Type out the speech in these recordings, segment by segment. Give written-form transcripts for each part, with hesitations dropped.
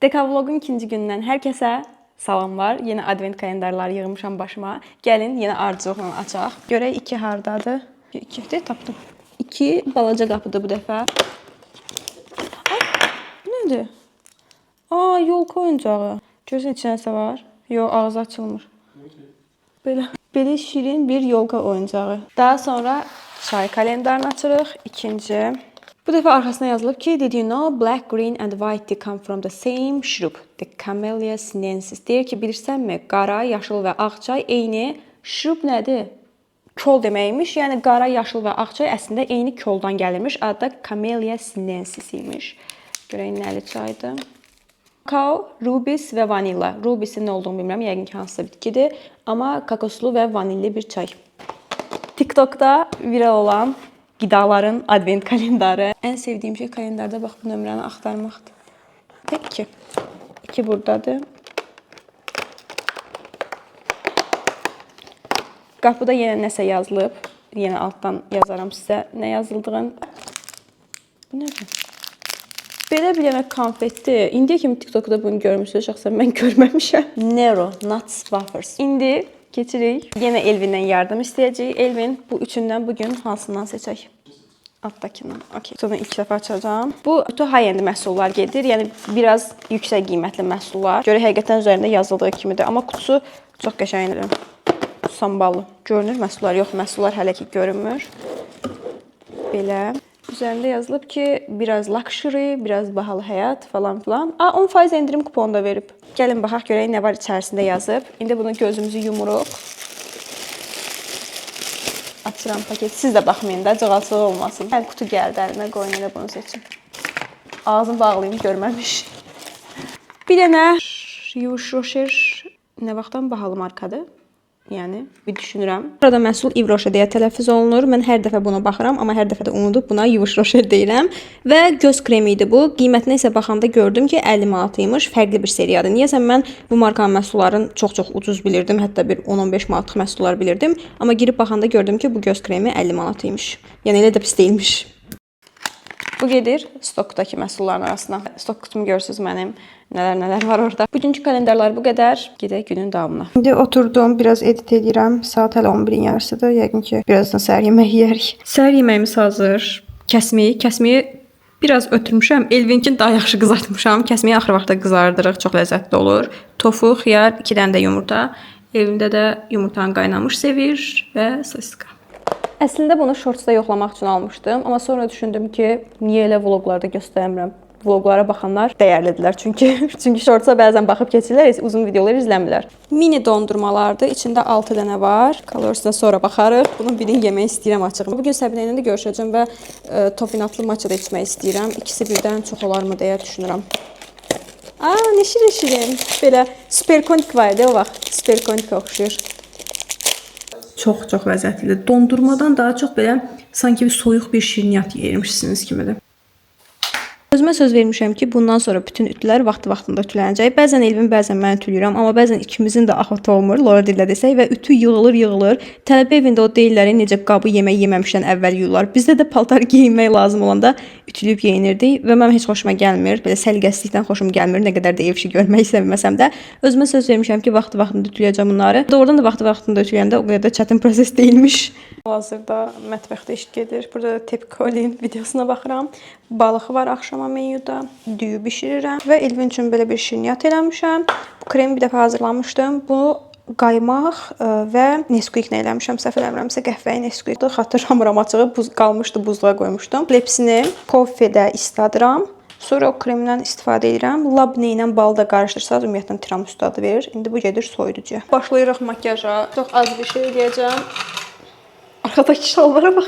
Dekavlogun ikinci gündən hər kəsə salamlar. Yenə advent kalendarları yığmışam başıma. Gəlin yenə ardıcılıqla açaq. Görək 2 hardadır? 2 də tapdım. 2 balaca qapıdır bu dəfə. Ay, bu nədir? Aa, yolka oyuncağı. Görürsən içində nəsə var? Yox, ağzı açılmır. Belə şirin bir yolka oyuncağı. Daha sonra çay kalendarını açırıq. İkinci. Bu dəfə arxasına yazılıb ki, did you know black, green and white they come from the same shrub, the Camellia sinensis. Deyir ki, bilirsənmi, qara, yaşıl və ağ çay eyni shrub nədir? Kol deməkmiş. Yəni qara, yaşıl və ağ çay əslində eyni koldan gəlirmiş. Adı da Camellia sinensis imiş. Görək nəli çaydır. Kakao, rubis və vanilla. Rubisin nə olduğunu bilmirəm, yəqin ki, hansısa bitkidir. Amma kakoslu və vanilli bir çay. TikTokda viral olan qidaların advent kalendarı. Ən sevdiyim şey kalendarda bax bu nömrəni axtarmaqdır. Və 2. 2 buradadır. Qapıda yenə nəsə yazılıb. Yenə altdan yazaram sizə nə yazıldığını. Bu nədir? Belə bir yemək konfetdir. İndiyə kimi TikTokda bunu görmüşsünüz. Şəxsən mən görməmişəm. Nero Nuts Wafers. İndi keçirik. Yenə Elvindən yardım istəyəcəyik. Elvin bu üçündən bugün hansından seçək? Altdakından. Okay. Sonra ilk dəfə açacağım. Bu bütün high-end məhsullar gedir. Yəni biraz yüksək qiymətli məhsullar. Görə həqiqətən üzərində yazıldığı kimidir. Amma kutusu çox qəşəngdir. Samballı. Görünür məhsullar yox. Məhsullar hələ ki görünmür. Belə. Üzərində yazılıb ki, biraz luxury, biraz bahalı həyat falan filan. 10% endirim kuponu da verib. Gəlin baxaq görək nə var içərisində yazıb. İndi bunu gözümüzü yumuruq. Açıram paketi. Siz də baxmayın da, cığalçılıq olmasın. Hər kutu gəldi əlimə, qoyun elə bunu seçin. Ağzını bağlayayım, görməmiş. Bir dənə Yves Rocher nə vaxtdan bahalı markadır. Yəni, bir düşünürəm. Burada məhsul Yves Rocher deyə tələffüz olunur. Mən hər dəfə buna baxıram, amma hər dəfə də unudub buna Yves Rocher deyirəm. Və göz kremi idi bu. Qiymətinə isə baxanda gördüm ki, 50 manat imiş. Fərqli bir seriyadır. Niyəsə mən bu markanın məhsulların çox-çox ucuz bilirdim. Hətta bir 10-15 manatlıq məhsullar bilirdim. Amma girib baxanda gördüm ki, bu göz kremi 50 manat imiş. Yəni, elə də pis deyilmiş. Bu gedir stokdakı məhsulların arasına. Stok kutumu görürsünüz mənim. Nələr var orada. Bugünkü kalendarlar bu qədər. Gedək günün davamına. İndi oturdum, biraz edit edirəm. Saat hələ 11-in yarısıdır. Yəqin ki, birazdan səhər yeməyi yeyərik. Səhər yeməyimiz hazır. Kəsmiyi biraz ötürmüşəm. Elvinkin daha yaxşı qızartmışam. Kəsmiyi axır vaxtda qızardırıq. Çox ləzzətli olur. Tofu, xiyar, 2 dənə də yumurta. Evimdə də yumurtanı qaynamış sevir və sosiska. Əslində bunu shortsda yoxlamaq üçün almışdım. Amma sonra düşündüm ki, niyə elə vloqlarda göstərmirəm? Vloqlara baxanlar dəyərlidirlər. Çünki shortsa bəzən baxıb keçirlər, uzun videolar izləmirlər. Mini dondurmalardır. İçində 6 dənə var. Kalorisine sonra baxarıq. Bunun birini yemək istəyirəm açığım. Bugün Səbinə ilə də görüşəcəm və tofinatlı matcha da içmək istəyirəm. İkisi birdən çox olarmı deyə düşünürəm. Ne şirin. Belə superkonik var idi o vaxt. Superkonik oxşuyur. Çox ləzzətlidir. Dondurmadan daha çox belə sanki bir soyuq bir şirniyyat yeyirmişsiniz kimidir. Özümə söz vermişəm ki, bundan sonra bütün ütülər vaxtında ütülənəcək. Bəzən Elvin, bəzən mən ütülüyürəm, amma bəzən ikimizin də axıtı olmur, Lora dillə desək və ütü yığılır. Tələbə evində o deyirlər, necə qabı yemək yeməmişdən əvvəl yuyurlar. Bizdə də paltar geyinmək lazım olanda ütülüyüb geyinirdik və mənim heç xoşuma gəlmir. Belə səliqəsizlikdən xoşum gəlmir, nə qədər də ev işi görmək istəməsəm də. Özümə söz vermişəm ki, vaxtında ütüləyəcəm bunları. Doğrudan da vaxtında ütüləyəndə o qədər də çətin proses deyilmiş. Hazırda mətbəxdə iş gedir. Burada da Tepkolin videosuna baxıram. Balığı var axşama menyuda. Düyü bişirirəm və Elvin üçün belə bir şirniyyat eləmişəm. Bu kremi bir dəfə hazırlamışdım. Bunu qaymaq və Nesquik-nə eləmişəm. Səhv eləmirəmsə qəhvəyi Nesquik. Xatırlamıram açığı, qalmışdı, buzluğa qoymuşdum. Hepsini kofedə isladıram. Sonra o kremdən istifadə edirəm. Labne ilə balı da qarışdırsanız ümumiyyətlə tiramisu dadı verir. İndi bu gedir soyuducuya. Başlayırıq makyaja. Çox az bir şey eləyəcəm. Arxadakı şalvara bax.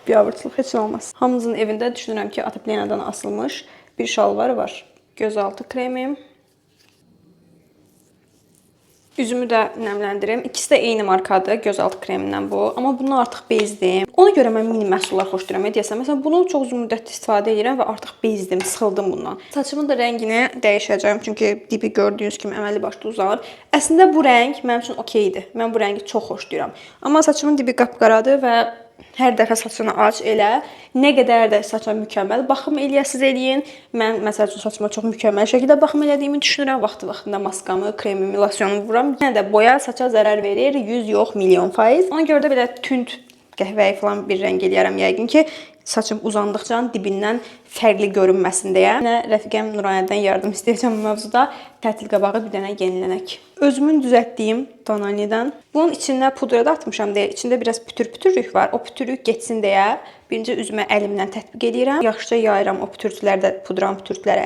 Biabırçılıq heç olmaz. Hamımızın evində düşünürəm ki, Ataplenadan asılmış bir şalvarı var. Gözaltı kremim. Üzümü də nəmləndirim. İkisi də eyni markadır, gözaltı kremindən bu. Amma bunu artıq bezdim. Ona görə mən mini məhsullar xoşlayıram. Deyəsən, məsələn, bunu çox uzun müddət istifadə edirəm və artıq bezdim, sıxıldım bundan. Saçımın da rəngini dəyişəcəm. Çünki dibi gördüyünüz kimi əməlli başlı uzanır. Əslində bu rəng mənim üçün okeydir. Mən bu rəngi çox xoşlayıram. Amma saçımın dibi qapqaradır və Hər dəfə saçını aç elə. Nə qədər də saça mükəmməl baxım eləyəsiz eləyin. Mən məsəl üçün saçıma çox mükəmməl şəkildə baxım elədiyimi düşünürəm. Vaxtı-vaxtında maskamı, kremimi, losyonumu vururam. Yenə də boya saça zərər verir. 100 yox, milyon faiz. Ona görə də belə tünd qəhvəyi falan bir rəng eləyərəm yəqin ki, saçım uzandıqca dibindən fərqli görünməsin deyə. Yenə rəfiqəm Nurayədən yardım istəyəcəm bu mövzuda. Tətil qabağı bir dənə yenilənək. Özümün düzəltdiyim tonalnidən. Bunun içinə pudra da atmışam deyə içində biraz pütür-pütürlük var. O pütürlük getsin deyə birinci üzümə əlimlə tətbiq edirəm. Yaxşıca yayıram o pütürtülər də pudranı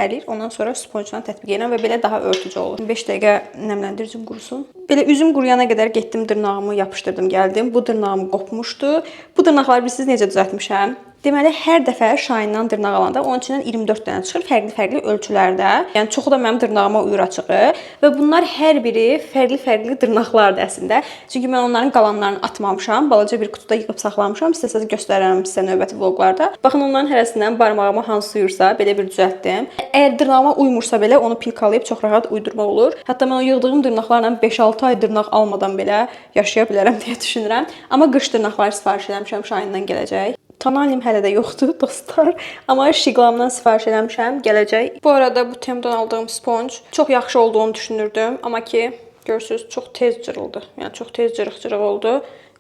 əriyir. Ondan sonra sponjla tətbiq edirəm və belə daha örtücü olur. 5 dəqiqə nəmləndiricim qurusun. Belə üzüm quruyana qədər getdim dırnağımı yapışdırdım, gəldim. Bu dırnağım qopmuşdu. Bu dırnaqları bilirsiniz necə düzəltmişəm? Deməli, hər dəfə şayından dırnaq alanda onun içindən 24 dənə çıxır, fərqli-fərqli ölçülərdə. Yəni çoxu da mənim dırnağıma uyğun çıxır və bunlar hər biri fərqli-fərqli dırnaqlardır əslində. Çünki mən onların qalanlarını atmamışam, balaca bir qutuda yığıb saxlamışam. İstəsəz göstərərəm sizə növbəti vloqlarda. Baxın, onların hərəsindən barmağıma hansı uyursa belə bir düzəltdim. Əgər dırnağıma uymursa belə onu pilkalayıb çox rahat uydurmaq olur. Hətta mən o yığdığım dırnaqlarla 5-6 ay dırnaq almadan belə yaşaya bilərəm deyə düşünürəm. Amma qış dırnaqları sifariş etmişəm, Şahindən gələcək. Tonalnim hələ də yoxdur dostlar, amma Şiqlamdan sifariş eləmişəm, gələcək. Bu arada bu Tem'dən aldığım sponj çox yaxşı olduğunu düşünürdüm, amma ki görürsüz çox tez cırıldı. Yəni çox tez cırıq-cırıq oldu.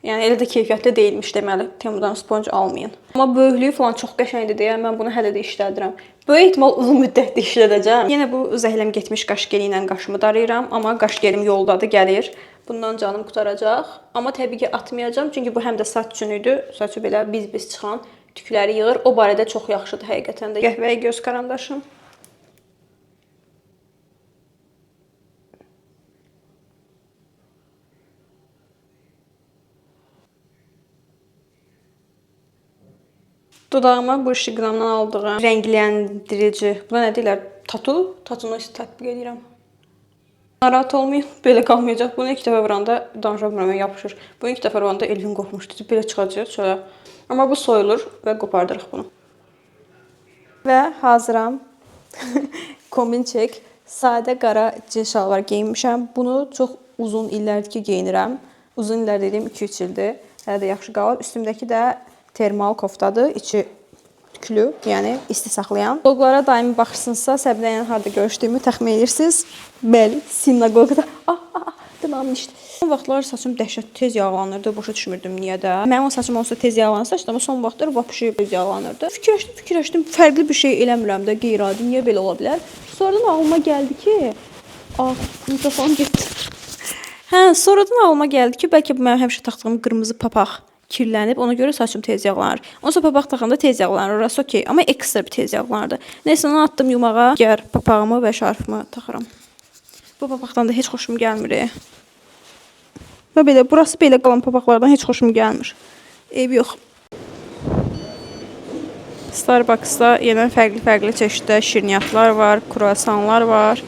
Yəni elə də keyfiyyətli deyilmiş deməli. Tem'dən sponj almayın. Amma böyüklüyü falan çox qəşəngdir deyə mən bunu hələ də işlədirəm. Böyük ehtimal uzun müddətli işlədəcəm. Yenə bu zəhləm getmiş qaş geli ilə qaşımı darayıram, amma qaş gelim yoldadır, gəlir. Bundan canım qutaracaq. Amma təbii ki atmayacağam, çünki bu həm də saç üçün idi. Saçı belə biz-biz çıxan tükləri yığır. O barədə çox yaxşıdır həqiqətən də. Qəhvəyi göz karandaşım. Dodağıma bu Şiqlamdan aldığım rəngləyendirici, buna nə deyirlər? Tatunu tətbiq edirəm. Narahat olmayın, belə qalmayacaq. Bunu ilk dəfə vuranda danışa bilmirəm, yapışır. Bunu ilk dəfə vuranda Elvin qorxmuşdu. Belə çıxacaq çölə. Amma bu soyulur və qopardırıq bunu. Və hazıram. Kombin çek. Sadə qara cins şalvar geyinmişəm. Bunu çox uzun illərdir ki geyinirəm. Uzun illər dediyim 2-3 ildir. Hələ də yaxşı qalır. Üstümdəki də termal koftadır. İçi tüklü, yəni isti saxlayan. Vloqlara daimi baxırsınızsa, Səbinə ilə harda görüşdüyümü təxmin edirsiniz. Bəli, sinagogada. Dırnağım işdi. Son vaxtlar saçım dəhşət tez yağlanırdı. Başa düşmürdüm niyə də. Mənim o saçım olsa tez yağlanan saçdı, amma son vaxtlar vapşı tez yağlanırdı. Fikirləşdim, fərqli bir şey eləmirəm də, qeyri-adi, niyə belə ola bilər? Sonradan ağlıma gəldi ki, mikrofon getdi. Sonradan ağlıma gəldi ki, bəlkə bu mənim həmişə taxdığım qırmızı papaq kirlənib, ona görə saçım tez yağlanır. Onsa papaq taxanda tez yağlanır, orası okey, amma ekstra bir tez yağlanırdı. Neysə, onu atdım yumağa, gəl papağımı və şarfımı taxıram. Bu papaqdan da heç xoşum gəlmir. Və belə, burası belə qalan papaqlardan heç xoşum gəlmir. Eybi yox. Starbucksda yenə fərqli çeşiddə şirniyyatlar var, kruasanlar var.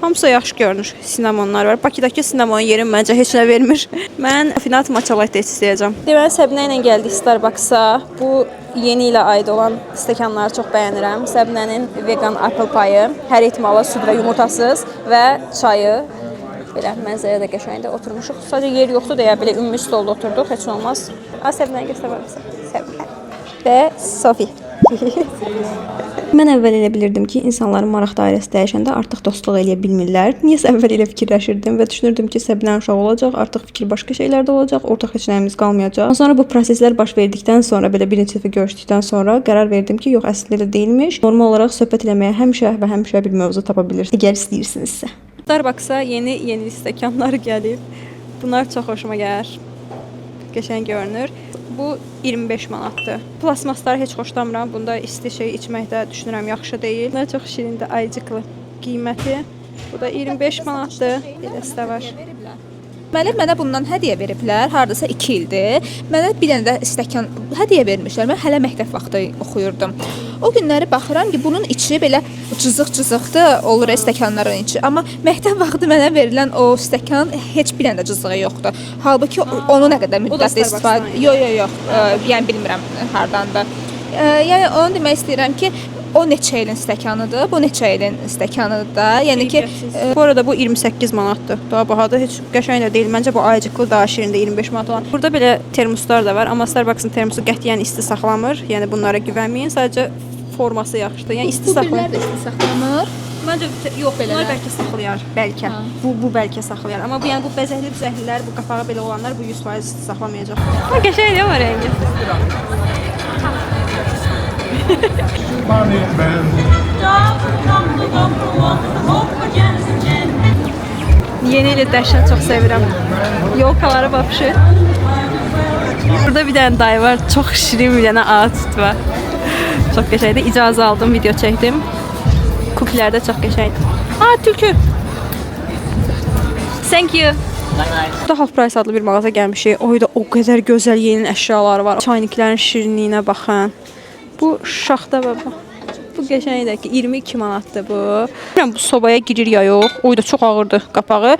Hamısı yaxşı görünür. Sinamonlar var. Bakıdakı sinamon yerim məncə heç nə vermir. Mən Finat matcha latte istəyəcəm. Deməli, Səbinə ilə gəldik Starbucksa. Bu yeni ilə aid olan stəkanları çox bəyənirəm. Səbinənin vegan apple payı, hər ehtimala süd və yumurtasız və çayı. Belə mənzərə də qəşəngdir. Oturmuşuq. Sadəcə yer yoxdur deyə belə ümumi stolda oturduq. Heç nə olmaz. Səbinəni göstərərəm. Səbinə və Sofi. Mən əvvəl elə bilirdim ki, insanların maraq dairəsi dəyişəndə artıq dostluq eləyə bilmirlər. Niyəsə əvvəl elə fikirləşirdim və düşünürdüm ki, Səbinənin uşağı olacaq, artıq fikir başqa şeylərdə olacaq, ortaq heç nəyimiz qalmayacaq. Sonra bu proseslər baş verdikdən sonra, belə bir neçə dəfə görüşdükdən sonra qərar verdim ki, yox, əslində elə deyilmiş. Normal olaraq söhbət eləməyə həmişə bir mövzu tapa bilirsiniz, əgər istəyirsinizsə. Starbucksa yeni stəkanlar gəlib. Bunlar çox xoşuma gəlir. Qəşəng görünür. Bu 25 manatdır. Plasmasları heç xoşlamıram. Bunda isti şey içməkdə düşünürəm yaxşı deyil. Bunlar çox şirindir, aycıqlı qiyməti. Bu da 25 manatdır. Beləsi də var. Mənə bundan hədiyyə veriblər, hardasa 2 ildir. Mənə bir dənə də stəkan hədiyyə vermişlər. Mən hələ məktəb vaxtı oxuyurdum. O günləri baxıram ki, bunun içi belə cızıq-cızıqdır, olur stəkanların içi. Amma məktəb vaxtı mənə verilən o stəkan heç bir dənə də cızığı yoxdur. Halbuki onu nə qədər müddətli istifadə... Yox, yəni bilmirəm hardandır. Yəni onu demək istəyirəm ki, o neçə ilin stəkanıdır, bu neçə ilin stəkanıdır da. Yəni ki, Bu arada bu 28 manatdır. Daha bahadır. Heç qəşəng də deyil. Məncə bu aycıqlı daha şirindir 25 manat olan. Burada belə termoslar da var, amma Starbucks-ın termosu qətiyyən isti saxlamır. Yəni bunlara güvənməyin. Sadəcə forması yaxşıdır. Yəni isti bu saxlamır. birlər də isti saxlamır. Məncə yox belə. Bunlar də. bəlkə saxlayar, bəlkə. Bu bəlkə saxlayar. Amma bu yəni bu bəzəkli-düzəklilər, bu qapağı belə olanlar bu 100% saxlamayacaq. Ha qəşəng deyil mi rəngi? Yeni ili dəhşət çox sevirəm. Yolkaları vapşı. Burada bir dənə dayı var. Çox şirin bir dənə ağac var. Çox qəşəngdir. İcazə aldım, video çəkdim. Kukilər də çox qəşəngdir. Aa, tülkü. Thank you. Burada Half Price adlı bir mağaza gəlmişik. Oyda o qədər gözəl yeni əşyalar var. Çayniklərin şirinliyinə baxın. Bu şaxta baba. Bu qəşəngdir ki 22 manatdır bu. Bilmirəm bu sobaya girir ya yox. Oyda çox ağırdır qapağı.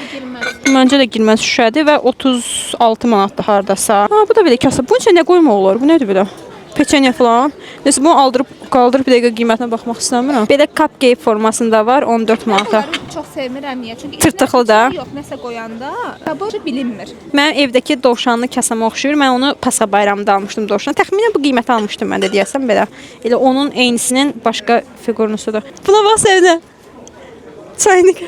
Məncə də girməz şüşədir və 36 manatdır hardasa. Ha, bu da belə kasa. Bunun içində nə qoymaq olar? Bu nədir belə? Peçenya falan. Nəsə bunu qaldırıb bir dəqiqə qiymətinə baxmaq istəmirəm. Belə cupcake formasında var 14 manata. Onları çox sevmirəm niyə? Çünki Tırtıqlı da. Yox, nəsə qoyanda qabı bilinmir. Mənim evdəki dovşanlı kasama oxşuyur. Mən onu Pasxa bayramında almışdım dovşan. Təxminən bu qiymətə almışdım mən də deyəsəm belə. Elə onun eynisinin başqa fiqurnusudur. Buna bax sevdim. Çaynik.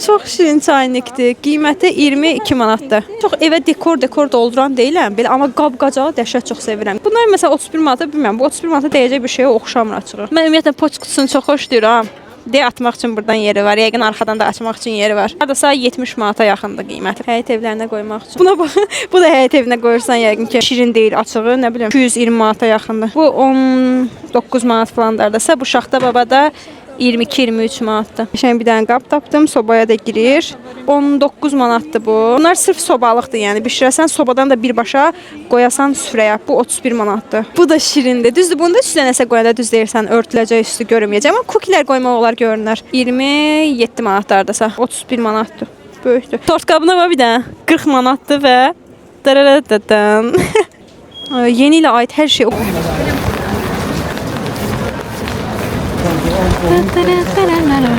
Çox şirin çaynikdir. Qiyməti 22 manatdır. Çox evə dekor dolduran deyiləm. Belə amma qab-qacağı dəhşət çox sevirəm. Bunlar məsələn 31 manata bilmirəm. Bu 31 manata dəyəcək bir şeyə oxşamır açığı. Mən ümumiyyətlə poçt kutusunu çox xoşlayıram. Deyə atmaq üçün buradan yeri var. Yəqin arxadan da açmaq üçün yeri var. Hardasa 70 manata yaxındır qiyməti. Həyət evlərinə qoymaq üçün. Buna bax. Bu da həyət evinə qoyursan yəqin ki şirin deyil açığı, nə bilim 220 manata yaxındır. Bu 19 manat falan dardasa, bu şaxta baba da 22-23 manatdır. Qəşəng bir dənə qab tapdım, sobaya da girir. 19 manatdır bu. Bunlar sırf sobalıqdır, yəni bişirəsən sobadan da birbaşa qoyasan süfrəyə. Bu 31 manatdır. Bu da şirindir. Düzdür, bunda üstünə nəsə qoyanda düz deyirsən, örtüləcək üstü görünməyəcək, amma kukilər qoymaq olar görünər. 27 manatdardasa, 31 manatdır. Böyükdür. Tort qabına var bir dənə. 40 manatdır və dararadadan. Yeni ilə aid hər şey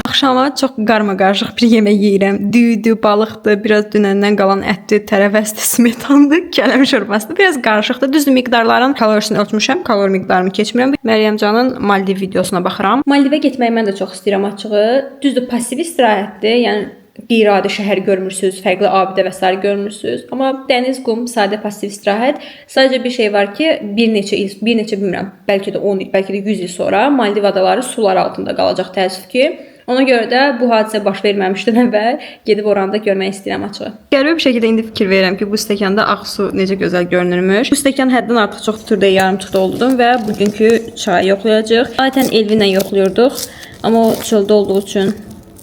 Axşama çox qarma-qarışıq bir yemək yeyirəm. Düydü, balıqdır, biraz dünəndən qalan ətdir, tərəvəzdir, smetandır, kələm şorbasıdır. Biraz qarışıqdır. Düzdür, miqdarların kalorisini ölçmüşəm, kalori miqdarını keçmirəm. Məryəmcanın Maldiv videosuna baxıram. Maldivə getməyi mən də çox istəyirəm açığı. Düzdür, pasiv istirahətdir. Yəni qeyri-adi şəhər görmürsüz, fərqli abidə və sair görmürsüz. Amma dəniz, qum, sadə pasiv istirahət. Sadəcə bir şey var ki, bir neçə bilmirəm, bəlkə də 10 il, bəlkə də 100 il sonra Maldiv adaları sular altında qalacaq təəssüf ki. Ona görə də bu hadisə baş verməmişdən əvvəl gedib oranda görmək istəyirəm açığı. Qəribə bir şəkildə indi fikir verirəm ki, bu stəkanda ağ su necə gözəl görünürmüş. Bu stəkan həddən artıq çox tuturdu, yarımçıq doldurdum və bugünkü çayı yoxlayacağıq. Adətən Elvinlə yoxlayırdıq, amma o çöldə olduğu üçün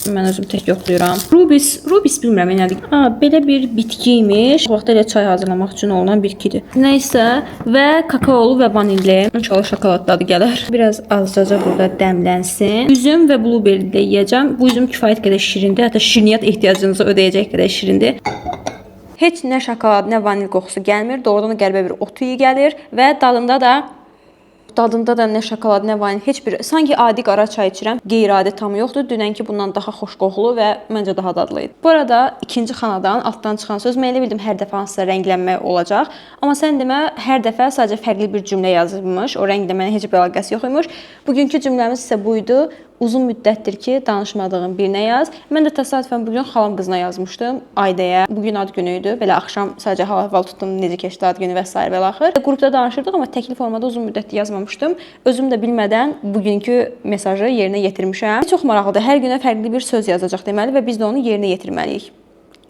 mən özüm tək yoxlayıram. Rubis bilmirəm nədir. Belə bir bitki imiş. Bu vaxt elə çay hazırlamaq üçün olunan bitkidir. Nəysə və kakaolu və vanilli. İnşallah şokolad dadı gələr. Biraz azca burada dəmlənsin. Üzüm və blueberry də yeyəcəm. Bu üzüm kifayət qədər şirindir. Hətta şirniyyat ehtiyacınızı ödəyəcək qədər şirindir. Heç nə şokolad, nə vanil qoxusu gəlmir. Doğrudan da qəribə bir ot iyi gəlir və dadında da nə şokolad, nə vanil, heç bir sanki adi qara çay içirəm. Qeyri-adi tamı yoxdur. Dünənki bundan daha xoş qoxulu və məncə daha dadlı idi. Bu arada ikinci xanadan altdan çıxan söz mən elə bildim hər dəfə hansısa rənglənmə olacaq. Amma sən demə hər dəfə sadəcə fərqli bir cümlə yazılmış. O rənglənmənin heç bir əlaqəsi yox imiş. Bugünkü cümləmiz isə bu idi. Uzun müddətdir ki, danışmadığım birinə yaz. Mən də təsadüfən bugün xalam qızına yazmışdım. Aydəyə. Bugün ad günü idi. Belə axşam sadəcə hal-əhval tutdum, necə keçdi ad günü və s. və axır. Qrupda danışırdıq, amma təkli formada uzun müddətli yazmamışdım. Özüm də bilmədən bugünkü mesajı yerinə yetirmişəm. Çox maraqlıdır. Hər günə fərqli bir söz yazacaq deməli və biz də onu yerinə yetirməliyik.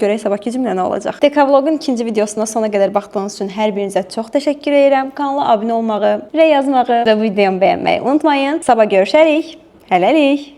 Görək sabahki cümlə nə olacaq. Dekavlogun ikinci videosuna sona qədər baxdığınız üçün hər birinizə çox təşəkkür edirəm. Kanala abunə olmağı, yazmağı və videomu bəyənməyi unutmayın. Sabah görüşərik. Hələlik.